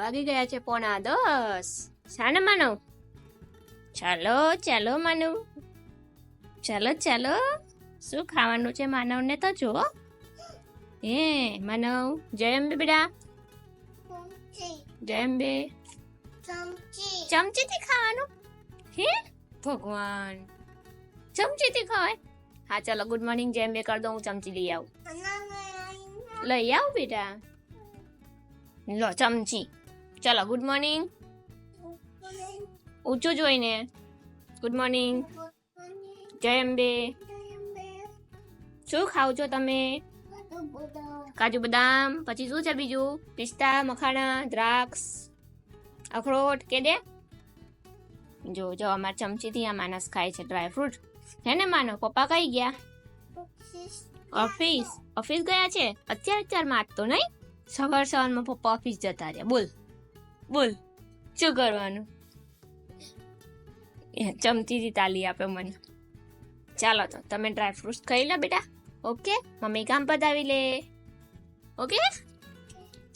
વાગી ગયા છે 9:45. શાને માનવ? ચાલો ચાલો માનવ, ચાલો ચાલો. શું ખાવાનું છે માનવને તો જો. હે માનવ, જય અંબે બેટા, જય અંબે. ચમચીથી ખાવાનું? હે ભગવાન, ચમચીથી ખવાય? હા ચાલો, ગુડ મોર્નિંગ જય અંબે કર દો, હું ચમચી લઈ આવું. લઈ આવ બેટા, લો ચમચી. ચલો ગુડ મોર્નિંગ, ઊંચું જોઈને ગુડ મોર્નિંગ, જય અંબે. શું ખાવ છો તમે? કાજુ બદામ, પછી શું છે બીજું? પિસ્તા, મખાણા, દ્રાક્ષ, અખરોટ કે દે. જો જો અમારા ચમચીથી આ માણસ ખાય છે ડ્રાયફ્રૂટ. હે ને માનો? પપ્પા કઈ ગયા? ઓફિસ ગયા છે અત્યારમાં. આજ તો નહીં, સવારમાં પપ્પા ઓફિસ જતા રહ્યા. બોલ બોલ, શું કરવાનું? ચમચીથી તાલી આપે મને. ચાલો તો તમે ડ્રાયફ્રૂટ્સ ખાઈ લો બેટા. ઓકે, મમ્મી કામ પતાવી લે. ઓકે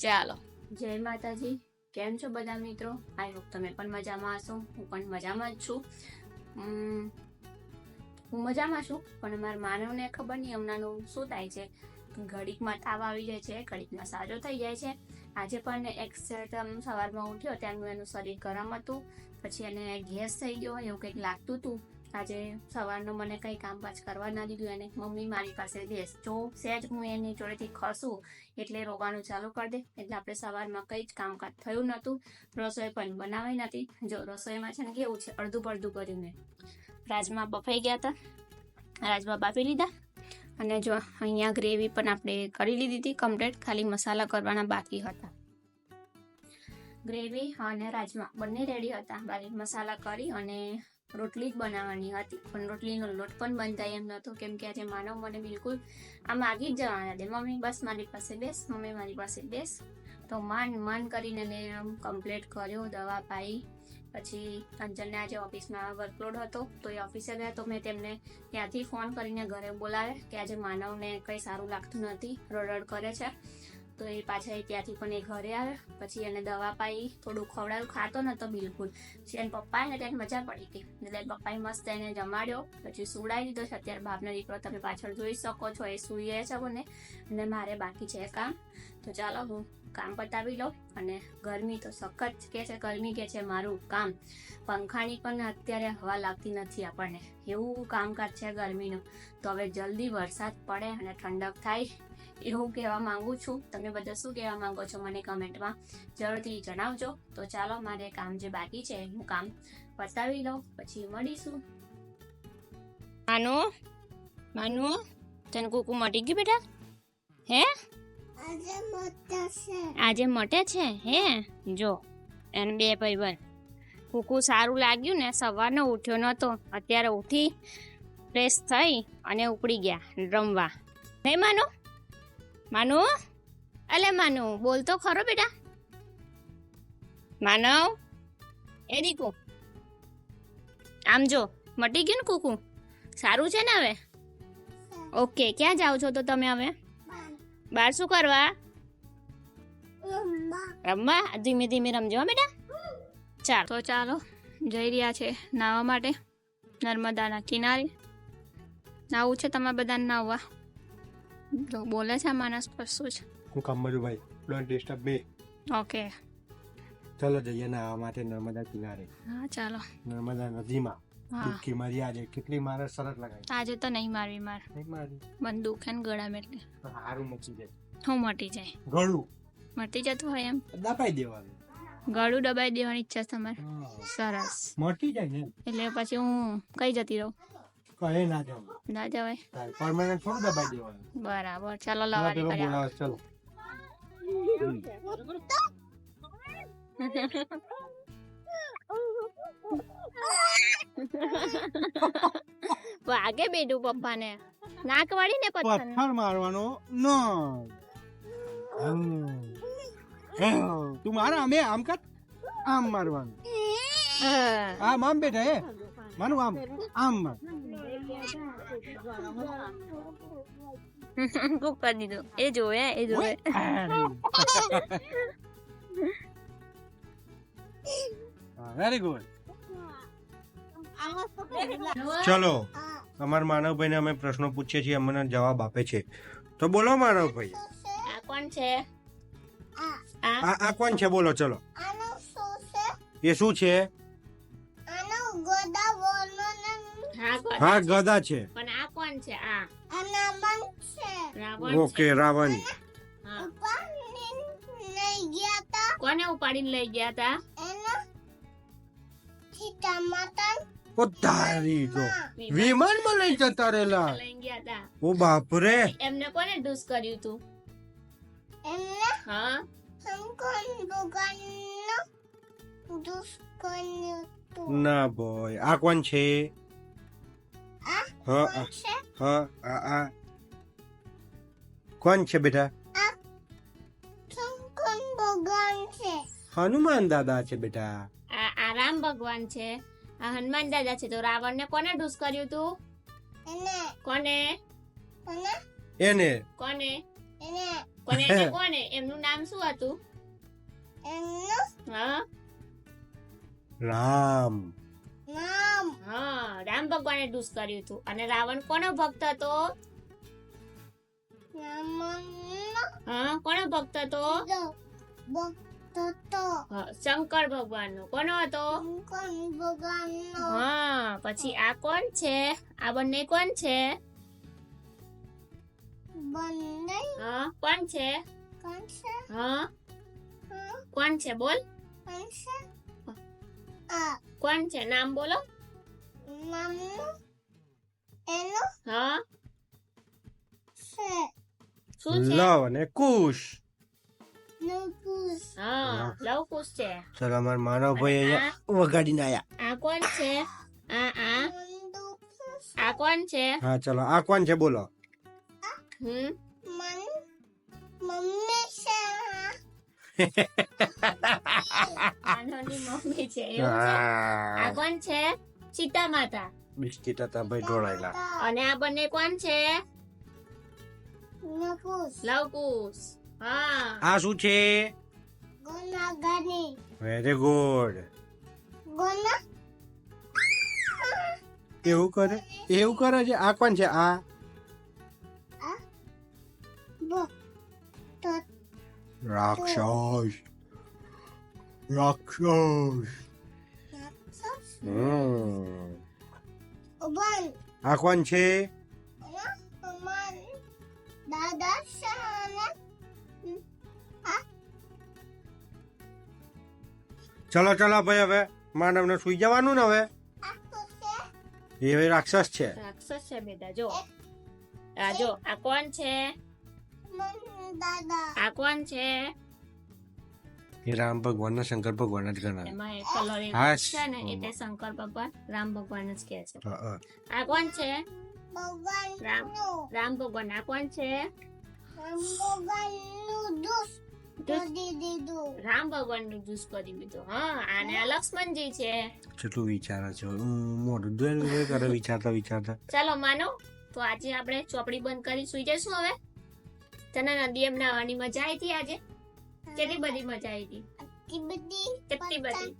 ચાલો. જય માતાજી. કેમ છો બધા મિત્રો? આઈ હોપ તમે પણ મજામાં હશો. હું પણ મજામાં જ છું. હું મજામાં છું, પણ મારા માનવને ખબર નહીં હમણાંનું શું થાય છે. ઘડીકમાં તાવ આવી જાય છે, ઘડીકમાં સાજો થઈ જાય છે. આજે પણ એક્ઝેક્ટ સવારમાં ઉઠ્યો ત્યારનું એનું શરીર ગરમ હતું, પછી એને ગેસ થઈ ગયો એવું કંઈક લાગતું હતું. આજે સવારનું મને કંઈ કામકાજ કરવા ના દીધું એને. મમ્મી મારી પાસે બેસ, જો સહેજ હું એની જોડેથી ખસું એટલે રોવાનું ચાલુ કરી દે. એટલે આપણે સવારમાં કંઈ જ કામકાજ થયું નહોતું, રસોઈ પણ બનાવી નથી. જો રસોઈમાં છે ને કેવું છે, અડધું પડધું કર્યું મેં. રાજમા બફાઈ ગયા હતા, રાજમા બાફી લીધા. અને જો અહીંયા ગ્રેવી પણ આપણે કરી લીધી હતી કમ્પ્લીટ, ખાલી મસાલા કરવાના બાકી હતા. ગ્રેવી અને રાજમા બંને રેડી હતા. બારીક મસાલા કરી અને રોટલી જ બનાવવાની હતી, પણ રોટલીનો લોટ પણ બંધાય એમ નહોતો, કેમ કે આજે માનવ મને બિલકુલ આમ આગી જ જવાના દે. મમ્મી બસ મારી પાસે બેસ, મમ્મી મારી પાસે બેસ. તો માન કરીને મેં આમ કમ્પ્લીટ કર્યો, દવા પાઈ. પછી અંજનને આજે ઓફિસમાં વર્કલોડ હતો, તો એ ઓફિસે ગયા, તો મેં તેમને ત્યાંથી ફોન કરીને ઘરે બોલાવે કે આજે માનવને કંઈ સારું લાગતું નથી, રડડ કરે છે. તો એ પાછા ત્યાંથી પણ એ ઘરે આવે. પછી એને દવા પાઈ, થોડું ખવડાવ્યું, ખાતો નતો બિલકુલ. પછી એને પપ્પાને તેને મજા પડી ગઈ, એટલે પપ્પાએ મસ્ત એને જમાડ્યો, પછી સુવડાવી દીધો છે. અત્યારે બાપનો દીકરો તમે પાછળ જોઈ શકો છો, એ સૂઈએ છે મને, અને મારે બાકી છે કામ. તો ચાલો હું કામ પતાવી લઉં. અને ગરમી તો સખત કે છે, ગરમી કે છે મારું કામ. પંખાની પણ અત્યારે હવા લાગતી નથી આપણને, એવું કામકાજ છે ગરમીનું. તો હવે જલ્દી વરસાદ પડે અને ઠંડક થાય એવું કહેવા માંગુ છું. તમે બધા શું કહેવા માંગો છો મને કમેન્ટમાં જરૂરથી જણાવજો. તો ચાલો, મારે કામ જે બાકી છે હું કામ પતાવી લઉં, પછી મળીશું. માનુ તને કુકુ મટી ગયું બેટા? હે આજે મટે છે? હે જો એને બે ભાઈ કુકુ સારું લાગ્યું ને, સવારનો ઉઠ્યો નતો, અત્યારે ઉઠી ફ્રેશ થઈ અને ઉપડી ગયા રમવા. હે માનુ, અલે માનુ બોલ તો ખરો બેટા. માનવ, એ દીકુ આમ જો, મટી ગયું ને કુકુ? સારું છે ને હવે? ઓકે, ક્યાં જાઓ છો તો તમે હવે? બહાર શું કરવા? રમવા. ધીમે ધીમે રમજો બેટા. ચાલો તો ચાલો, જઈ રહ્યા છે નાહવા માટે નર્મદાના કિનારે. નાવું છે તમારે બધાને નાહવા? તો બોલે છે માણસ પર શું છે? હું કમરુભાઈ, ડોન્ટ ડિસ્ટર્બ મી. ઓકે ચલો જઈએ નાહવા માટે નર્મદા કિનારે. હા ચાલો. નર્મદા નદીમાં ડૂબકી મારી. આજે કેટલી મારે સરસ લગાવી. આજે તો નહીં મારવી, નહીં મારી. મને દુખે ને ગળામાં એટલે. હારું મચી જાય. હું મટી જાય? ગળું મટી જતું હોય એમ દબાઈ દેવાનું. ગળું દબાઈ દેવાની ઈચ્છા છે તમારે? સરસ. મટી જાય ને એટલે પછી હું કઈ જતી રહું? કહે ના જાવ. ના જવાય. પરમાનન્ટ થોડું દબાઈ દેવાનું. બરાબર, ચાલો લવાની બોલાવે. ચલો વાગે બેડું પપ્પાને. નાક વાળી ને પથ્થર મારવાનો ન. તું મારા અમે આમ કર, આમ મારવાનું. આમ બેટા, હે મારું આમ માર. કુક કરી દીધું. એ જોવે. Very good. ચલો અમારા માનવભાઈને અમે પ્રશ્નો પૂછીએ છીએ, અમને જવાબ આપે છે. તો બોલો માનવભાઈ, આ કોણ છે? આ કોણ છે? બોલો ચલો. એ શું છે? હા, ગદા છે. પણ આ કોણ છે? આ રાવણ ઓકે, રાવણ. હા. કોને ઉપાડીને લઈ ગયા તા? તારી તો વિમાનમાં લઈ જતા રહેલા. લઈ ગયા તા. ઓ બાપ રે. એમને કોને ડૂસ કર્યું તું? હા, ના બોય, આ કોણ છે? હા હા, આ કોણ છે બેટા? હનુમાન દાદા છે બેટા. આ રામ ભગવાન છે, આ હનુમાન દાદા છે. તો રાવણ ને કોને ડૂસ કર્યું તું? કોને એને કોને કોને એટલે કોને? એમનું નામ શું હતું? હા રામ. હા, રામ ભગવાને ડૂસ કર્યું હતું. અને રાવણ કોનો ભક્ત હતો? હા, કોનો ભક્ત હતો? હા, શંકર ભગવાન નો. કોનો હતો? હા. પછી આ કોણ છે? આ બંને કોણ છે? હા, કોણ છે? હા, કોણ છે? બોલ. કોણ છે? નામ બોલો. હા, શું છે? લવ અને કુશ. હા, લવકુશ છે. ચલો અમારા માનવભાઈ અહીંયા વગાડીને આયા. આ કોણ છે? આ કોણ છે? હા ચલો, આ કોણ છે? બોલો. હમ આનોની મમ્મી છે. એવું છે? આ કોણ છે? સીતા માતા. બિસ્કીટ હતા ભાઈ ઢોળાયેલા. અને આ બંને કોણ છે? લવકુશ. હા. આ શું છે? Very good. એવું કરે છે. આ કોણ છે? આ રાક્ષસ. આ કોણ છે? ચલો ચલો ભાઈ, હવે માનવને સુઈ જવાનું ને. હવે એ રાક્ષસ છે. રાક્ષસ છે બેટા. જો આ જો, આ કોણ છે? આ કોણ છે? એ રામ ભગવાન ને શંકર ભગવાન જ ગણાય. એમાં એક કલર હા. છે ને, એટલે શંકર ભગવાન રામ ભગવાન જ કહે છે. હા. આ કોણ છે? રામ ભગવાન. આ કોણ છે? રામ ભગવાન નું દુષ કરી દીધું. હા. અને આ લક્ષ્મણજી છે. કેટલું વિચારે છે, મોઢું દોય કરે વિચારતા. ચાલો માનો, તો આજે આપણે ચોપડી બંધ કરી સુઈ જઈશું. હવે તને નદી એમ નાવાની મજા આવી હતી આજે? કેટલી બધી મજા આવી હતી? કેટલી બધી?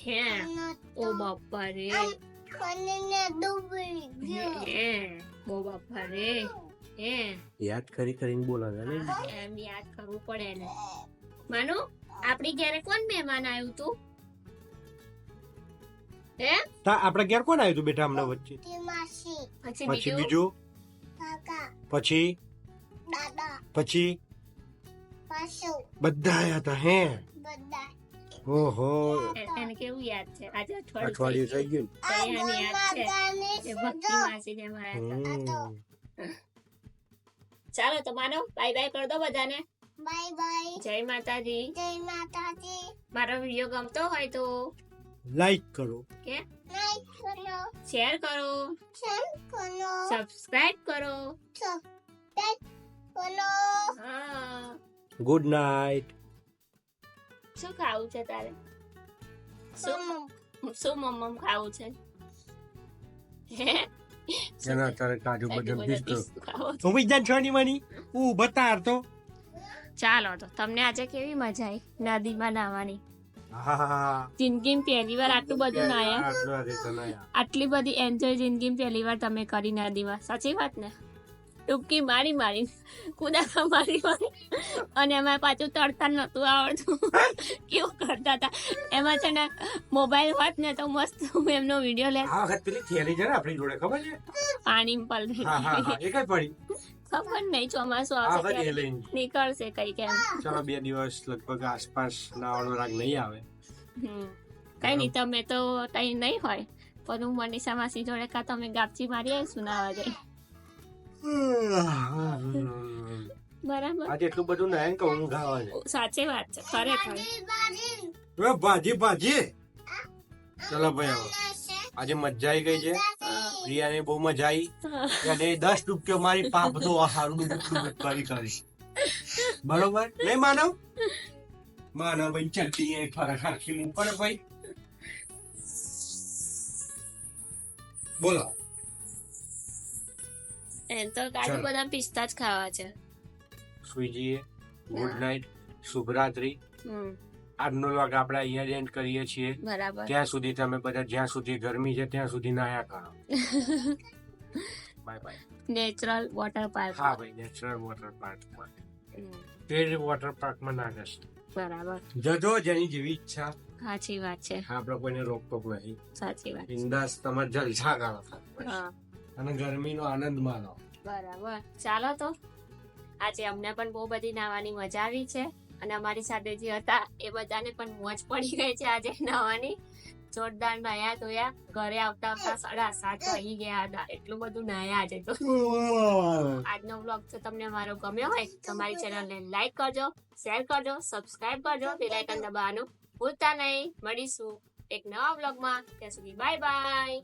હે, ઓ બાપા રે. ઓ બાપા રે. હે, યાદ કરીને બોલાવે ને. એમ યાદ કરવું પડે ને. માનો, આપણી ઘરે કોણ મહેમાન આવ્યું તું? હે, આપણે ઘેર કોણ આવ્યું તું બેટા હમણાં વચ્ચે? પછી બીજું, પછી બધા આયા હતા. હે, ઓહો, એને કેવું યાદ છે? આજે અઠવાડિયું થઈ ગયું. એને યાદ છે એ ભક્તિ માસી ને માયા હતા. ચાલો તો માનો, બાય બાય કરી દો બધાને. Bye bye. જય માતાજી. જય માતાજી. મારો વિડીયો ગમતો હોય તો લાઈક કરો, કે લાઈક કરો, શેર કરો, સબસ્ક્રાઇબ કરો. હા. Good night. શું ખાવું છે તારે? શું મમ્મ ખાવું છે? એના તારે કાજુ બદામ બધા પિસ્તો. પિસ્તું ખાવું છે. હું વિજ્ઞાન છોની મની હું બતાર તો ચાલો તો તમને આજે કેવી મજા આવી નદીમાં નાહવાની? હા જિંદગીમાં પહેલી વાર આટલું બધું નાયા, આટલું આજે તો નાયા. આટલી બધી એન્જોય જિંદગીમાં પહેલી વાર તમે કરી નદીમાં, સાચી વાત ને? ડૂબકી મારી મારી, કુદાકા મારી મારી, અને એમાં પાછું તરતા નતું આવડતું. કેવું કરતા હતા એમાં છે ને, મોબાઈલ હોત ને તો મસ્ત હું એમનો વિડીયો લે, આ વખત પેલી થેલી છે ને આપણી જોડે, ખબર છે? પાણીમાં હા હા હા, પલળી. એ કઈ પડી? ખબર નહીં, ચોમાસું આ આવશે વખત એ ત્યારે લઈને. નીકળશે કઈ કેમ. ચલો 2 દિવસ લગભગ આસપાસ નાવાનો રાગ નહીં આવે. કઈ નહીં, તમે તો તઈ નહીં હોય પણ હું મનીષા માસી જોડે કા તમે ગાપચી મારી આવીશું નાવા જઈ. બરાબર, આજે એટલું બધું નાય કે ઊંઘ આવે છે. સાચી વાત છે ખરેખર. હવે ભાજી ભાજી. ચલો ભાઈ હવે આજે મજા આવી ગઈ છે. પ્રિયાને બહુ મજા આવી અને 10 ડૂબકીઓ મારી પાપ તો હારું ડૂબક કરી કરી. બરોબર નહીં માનવ? માનવ ભાઈ ચલતી એ ફરક આખી ઉપર ભાઈ. બોલો. એમ તો કાજુ ચાલો. બદામ પિસ્તા જ ખાવા છે. સુઈ જઈએ. ગુડ નાઇટ, શુભરાત્રી. આજનો વ્લોગ આપણે અહીંયા એન્ડ કરીએ છીએ. બરાબર. ત્યાં સુધી તમે બધા જ્યાં સુધી ગરમી છે ત્યાં સુધી નાયા કરો. Bye bye. Natural water park. હા ભાઈ, નેચરલ વોટર પાર્કમાં તે વોટર પાર્કમાં ના જશે. બરાબર, જજો જેની જેવી ઈચ્છા. સાચી વાત છે. આપણે કોઈને રોકટોક નહીં. સાચી વાત. બિંદાસ તમારે જલસા કરો હા, અને ગરમીનો આનંદ માનો. બરાબર. ચાલો તો આજે અમને પણ બહુ બધી નાવાની મજા આવી છે અને અમારી સાથે જે હતા એ બધાને પણ મોજ પડી ગઈ છે આજે નાવાની. જોરદાર નાયા ધોયા, ઘરે આવતા આવતા 7:30 વાગી ગયા હતા. એટલું બધું નાયા આજે તો. આજનો વ્લોગ જો તમને મારો ગમ્યો હોય તો મારી ચેનલને લાઈક કરજો, શેર કરજો, સબસ્ક્રાઇબ કરજો, બેલ આઇકન દબાવવાનું ભૂલતા નહીં. મળીશું એક નવા વ્લોગમાં. ત્યાં સુધી બાય બાય.